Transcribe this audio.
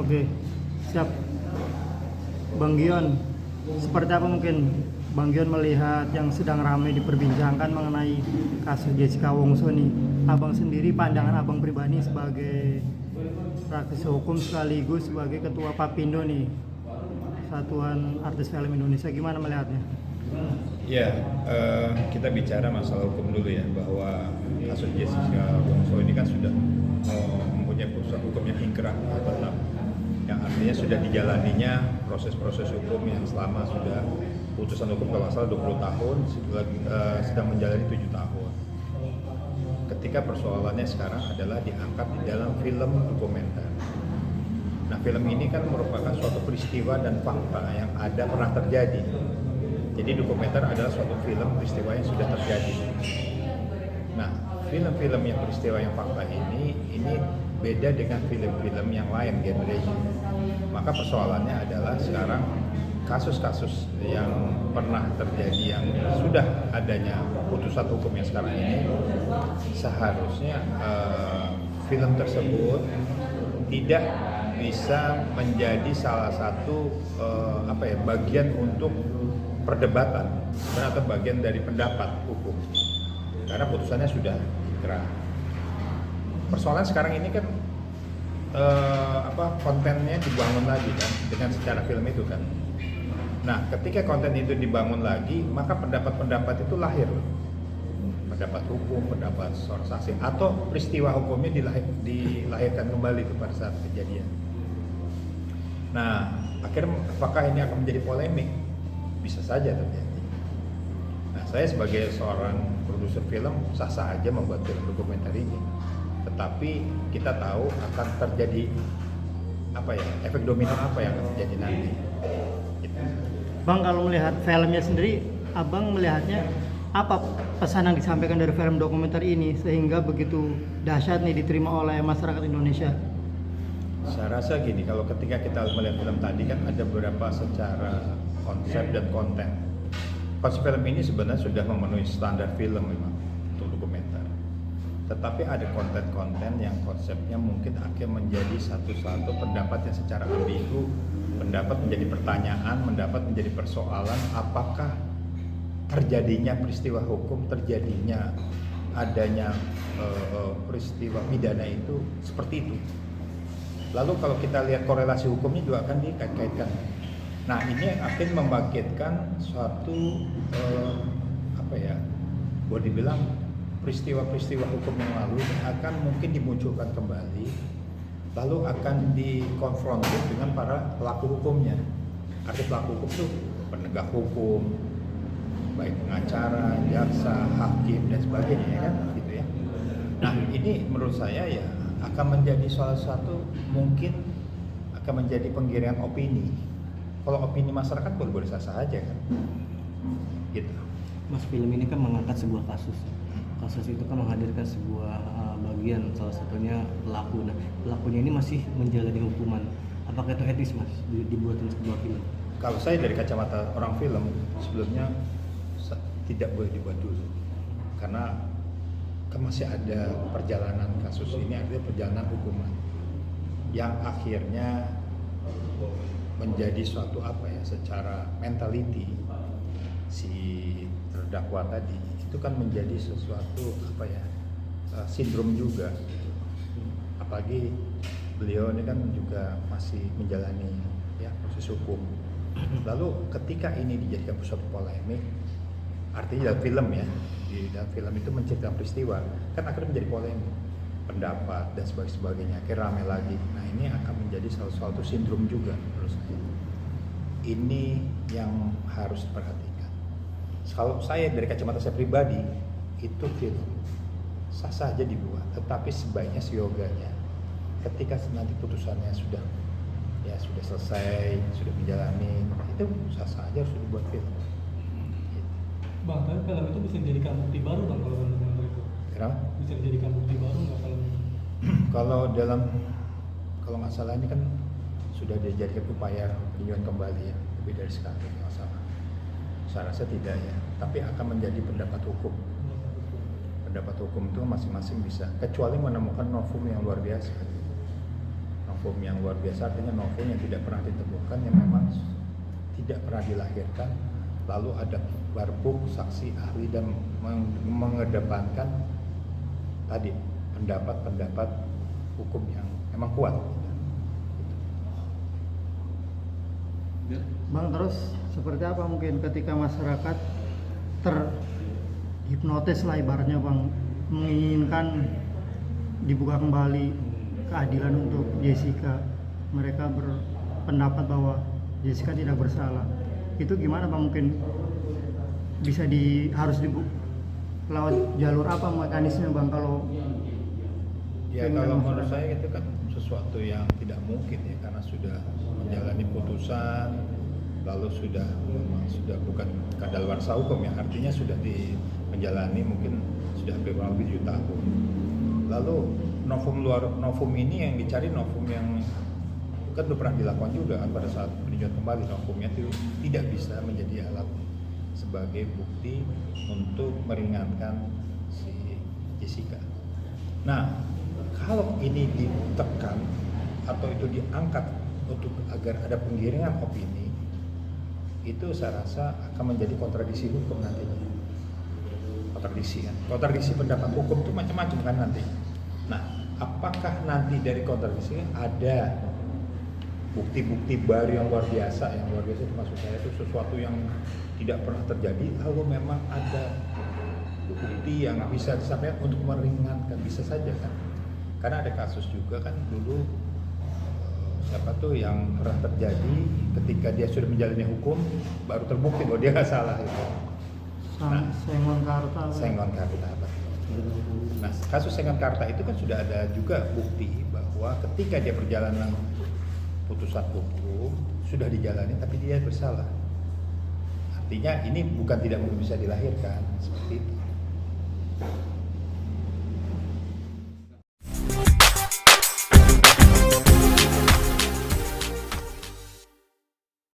Oke, siap. Bang Gion, seperti apa mungkin Bang Gion melihat yang sedang ramai diperbincangkan mengenai kasus Jessica Wongso nih? Abang sendiri, pandangan abang pribadi sebagai praktisi hukum sekaligus sebagai ketua Papindo nih, Satuan Artis Film Indonesia, gimana melihatnya? Ya, kita bicara masalah hukum dulu ya, bahwa kasus Jessica Wongso ini kan sudah mempunyai proses hukum yang ingkrah atau tetap, yang artinya sudah dijalaninya proses-proses hukum yang selama sudah putusan hukum kalau salah 20 tahun, sedang menjalani 7 tahun. Ketika persoalannya sekarang adalah diangkat di dalam film dokumenter. Nah, film ini kan merupakan suatu peristiwa dan fakta yang ada pernah terjadi. Jadi dokumenter adalah suatu film peristiwa yang sudah terjadi. Nah, film-film yang peristiwa yang fakta ini beda dengan film-film yang lain genrenya. Maka persoalannya adalah sekarang kasus-kasus yang pernah terjadi yang sudah adanya putusan hukum yang sekarang ini, seharusnya film tersebut tidak bisa menjadi salah satu bagian untuk perdebatan atau bagian dari pendapat hukum, karena putusannya sudah ingkrah. Persoalan sekarang ini kan kontennya dibangun lagi kan dengan secara film itu kan. Nah, ketika konten itu dibangun lagi, maka pendapat-pendapat itu lahir, pendapat hukum, pendapat seorang saksi, atau peristiwa hukumnya dilahirkan kembali pada saat kejadian. Nah, akhirnya apakah ini akan menjadi polemik? Bisa saja terjadi. Nah, saya sebagai seorang produser film sah-sah aja membuat film dokumenter ini, tetapi kita tahu akan terjadi efek domino apa yang akan terjadi nanti. Gitu. Bang, kalau melihat filmnya sendiri, abang melihatnya apa pesan yang disampaikan dari film dokumenter ini sehingga begitu dahsyat nih diterima oleh masyarakat Indonesia? Saya rasa gini, kalau ketika kita melihat film tadi kan ada beberapa secara konsep dan konten. Konsep film ini sebenarnya sudah memenuhi standar film memang untuk dokumenter. Tetapi ada konten-konten yang konsepnya mungkin akan menjadi satu-satu pendapat yang secara ambigu, pendapat menjadi pertanyaan, pendapat menjadi persoalan, apakah terjadinya peristiwa hukum, terjadinya adanya peristiwa pidana itu seperti itu. Lalu kalau kita lihat korelasi hukumnya juga akan dikait-kaitkan. Nah, ini akan membangkitkan suatu boleh dibilang peristiwa-peristiwa hukum yang lalu akan mungkin dimunculkan kembali, lalu akan dikonfrontir dengan para pelaku hukumnya. Arti pelaku hukum itu penegak hukum, baik pengacara, jaksa, hakim dan sebagainya, ya kan, gitu ya. Nah, ini menurut saya ya akan menjadi salah satu, mungkin akan menjadi penggiringan opini. Kalau opini masyarakat boleh-boleh sah-sah aja kan, gitu. Mas, film ini kan mengangkat sebuah kasus. Kasus itu kan menghadirkan sebuah bagian, salah satunya pelaku. Nah, pelakunya ini masih menjalani hukuman. Apakah itu etis, Mas, dibuatin sebuah film? Kalau saya dari kacamata orang film, sebelumnya tidak boleh dibuat dulu, karena kan masih ada perjalanan kasus ini, artinya perjalanan hukuman yang akhirnya menjadi suatu secara mentality si terdakwa tadi itu kan menjadi sesuatu sindrom juga gitu. Apalagi beliau ini kan juga masih menjalani proses hukum. Lalu ketika ini dijadikan suatu polemik, artinya dalam film di dalam film itu menceritakan peristiwa, kan akhirnya menjadi polemik, pendapat dan sebagainya, akhirnya ramai lagi. Nah, ini akan menjadi salah satu sindrom juga menurut saya. Ini yang harus diperhatikan. Kalau saya dari kacamata saya pribadi, itu film sah-sah aja dibuat, tetapi sebaiknya seyoganya ketika nanti putusannya sudah selesai, sudah menjalani, itu sah-sah aja harus dibuat film. Bang, tapi film itu bisa dijadikan bukti baru bang kalau menurut itu? Kenapa? Bisa dijadikan bukti baru nggak kalau? Kalau nggak salah ini kan sudah dijadikan upaya peninjauan kembali ya, lebih dari sekali nggak salah. Saya rasa tidak ya, tapi akan menjadi pendapat hukum. Pendapat hukum itu masing-masing bisa, kecuali menemukan novum yang luar biasa. Novum novum yang luar biasa, artinya novum yang tidak pernah ditemukan, yang memang tidak pernah dilahirkan, lalu ada barbuk saksi ahli dan mengedepankan tadi pendapat-pendapat hukum yang memang kuat. Bang, terus seperti apa mungkin ketika masyarakat terhipnotis lah ibaratnya Bang, menginginkan dibuka kembali keadilan untuk Jessica, mereka berpendapat bahwa Jessica tidak bersalah, itu gimana Bang? Mungkin bisa harus lewat jalur apa mekanisme Bang kalau ya kalau menurut saya itu kan sesuatu yang tidak mungkin ya, karena sudah menjalani putusan, lalu sudah bukan kadaluarsa hukum ya, artinya sudah menjalani mungkin sudah hampir kurang lebih 7 tahun. Lalu novum ini yang dicari novum yang kan udah pernah dilakukan juga kan pada saat peninjauan kembali, novumnya itu tidak bisa menjadi alat sebagai bukti untuk meringankan si Jessica. Nah, kalau ini ditekan atau itu diangkat untuk agar ada penggiringan opini, itu saya rasa akan menjadi kontradiksi hukum nantinya. Kontradiksi pendapat hukum itu macam-macam kan nanti. Nah, apakah nanti dari kontradiksi ada bukti-bukti baru yang luar biasa itu maksud saya itu sesuatu yang tidak pernah terjadi, lalu memang ada bukti yang bisa disampaikan untuk meringankan, bisa saja kan. Karena ada kasus juga kan dulu siapa tuh yang pernah terjadi ketika dia sudah menjalani hukum baru terbukti bahwa dia nggak salah itu. Nah, Sengon Karta. Nah, kasus Sengon Karta itu kan sudah ada juga bukti bahwa ketika dia perjalanan putusan hukum sudah dijalani tapi dia bersalah. Artinya ini bukan tidak mungkin bisa dilahirkan seperti itu.